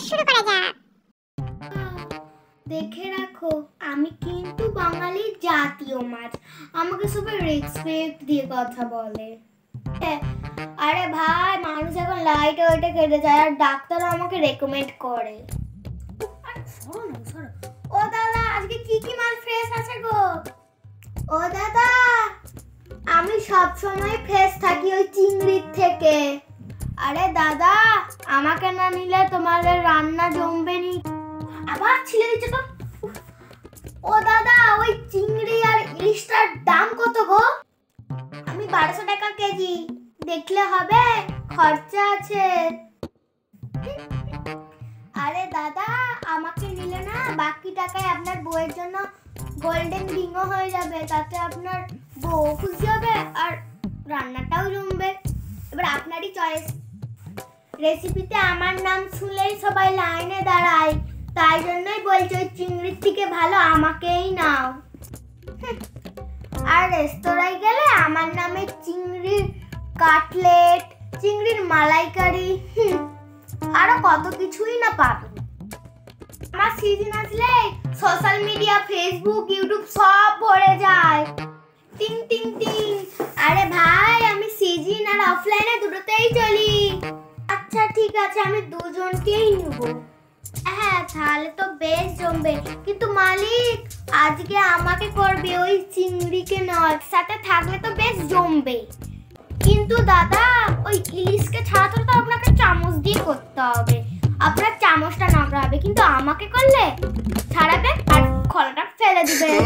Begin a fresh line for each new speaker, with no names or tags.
শুরু করা যাক।
দেখে রাখো, আমি কিন্তু বাঙালির জাতীয় মাছ, আমাকে সবাই রেসপেক্ট দিয়ে কথা বলে। আরে ভাই, মানুষ এখন লাইট ওইটা খেতে যায় আর ডাক্তার আমাকে রেকমেন্ড করে। ও দাদা, আজকে কি কি মাছ ফ্রেশ আছে গো? ও দাদা, আমি সব সময় ফ্রেশ থাকি ওই চিংড়ির থেকে। আরে দাদা, আমাকে না নিলে তোমাদের রান্না জমবে নি। আবার ছিলে দিচ্ছে তো। ও দাদা, ওই চিংড়ি আর ইলিশটার দাম কত গো? আমি 1200 টাকা কেজি। দেখলে হবে, খরচা আছে। আরে দাদা, আমাকে নিলে না বাকি টাকায় আপনার বউয়ের জন্য গোল্ডেন রিংও হয়ে যাবে, তাতে আপনার বউ খুশি হবে আর রান্নাটাও জমবে। এবার আপনারই চয়েস। রেসিপিতে আমার নাম শুনলেই সবাই লাইনে দাঁড়ায়, তাই জন্যই বলছি ওই চিংড়ির থেকে ভালো আমাকেই নাও। আর রেস্তোরাঁয় গেলে আমার নামে চিংড়ির কাটলেট, চিংড়ির মালাইকারি, আরো কত কিছুই না পাবে। আমার সিজন আসলে সোশ্যাল মিডিয়া, ফেসবুক, ইউটিউব সব ভরে যায়। টিং টিং টিং। আরে ভাই, আমি সিজন আর অফলাইনে দুটোতেই চলি। আচ্ছা ঠিক আছে, আমি দুজনকেই নেব। হ্যাঁ, তাহলে তো বেশ জমবে। কিন্তু মালিক, আজকে আমাকে করবে, ওই চিংড়িকে নয়। সাথে থাকলে তো বেশ জমবে। কিন্তু দাদা, ওই ইলিশকে ছাড়াতে তো আপনাকে চামচ দিয়ে করতে হবে। আপনার চামচটা নোংরা হবে, কিন্তু আমাকে করলে ছাড়াবে আর খোলাটা ফেলে দিবেন।